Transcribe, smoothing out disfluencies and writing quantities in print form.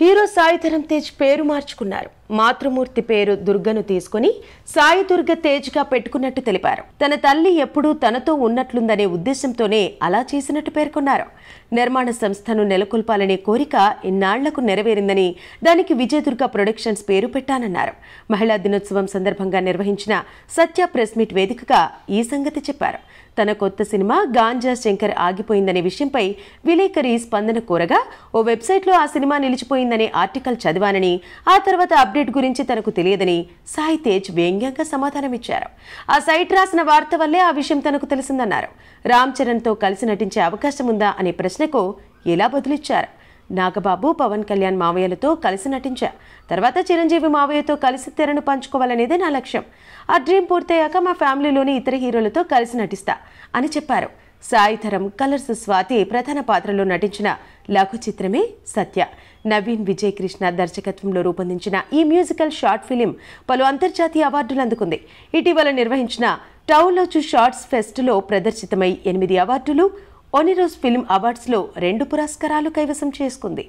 Hero Sai Dharam Tej పేరు మార్చుకున్నారు. మాతృమూర్తి పేరు దుర్గను తీసుకుని సాయి దుర్గ తేజ్ గా పెట్టుకున్నట్టు తెలిపారు. తన తల్లి ఎప్పుడూ తనతో ఉన్నట్లుందనే ఉద్దేశంతోనే అలా చేసినట్టు పేర్కొన్నారు. నిర్మాణ సంస్థను నెలకొల్పాలనే కోరిక ఇన్నాళ్లకు నెరవేరిందని, దానికి విజయదుర్గ ప్రొడక్షన్స్ పేరు పెట్టానన్నారు. మహిళా దినోత్సవం సందర్భంగా నిర్వహించిన సత్య ప్రెస్ మీట్ వేదికగా ఈ సంగతి చెప్పారు. తన కొత్త సినిమా గాంజా శంకర్ ఆగిపోయిందనే విషయంపై విలేకరి స్పందన కోరగా, ఓ వెబ్సైట్లో ఆ సినిమా నిలిచిపోయిందనే ఆర్టికల్ చదివానని, ఆ తర్వాత అప్డేట్ గురించి తనకు తెలియదని సాయి తేజ్ వ్యంగ్యంగా సమాధానమిచ్చారు. ఆ సైట్ రాసిన వార్త వల్లే ఆ విషయం తనకు తెలిసిందన్నారు. రామ్ చరణ్తో కలిసి నటించే అవకాశం ఉందా అనే ప్రశ్నకు ఇలా బదులిచ్చారు. నాగబాబు, పవన్ కళ్యాణ్ మావయ్యలతో కలిసి నటించా. తర్వాత చిరంజీవి మావయ్యతో కలిసి తెరను పంచుకోవాలనేదే నా లక్ష్యం. ఆ డ్రీమ్ పూర్తయ్యాక మా ఫ్యామిలీలోని ఇతర హీరోలతో కలిసి నటిస్తా అని చెప్పారు. సాయి ధరమ్, కలర్స్ స్వాతి ప్రధాన పాత్రలో నటించిన లఘు చిత్రమే సత్య. నవీన్ విజయ్ కృష్ణ దర్శకత్వంలో రూపొందించిన ఈ మ్యూజికల్ షార్ట్ ఫిలిం పలు అంతర్జాతీయ అవార్డులు అందుకుంది. ఇటీవల నిర్వహించిన టౌలోచు షార్ట్స్ ఫెస్ట్లో ప్రదర్శితమై 8 అవార్డులు, ఒనిరోస్ ఫిల్మ్ అవార్డ్స్లో 2 పురస్కారాలు కైవసం చేసుకుంది.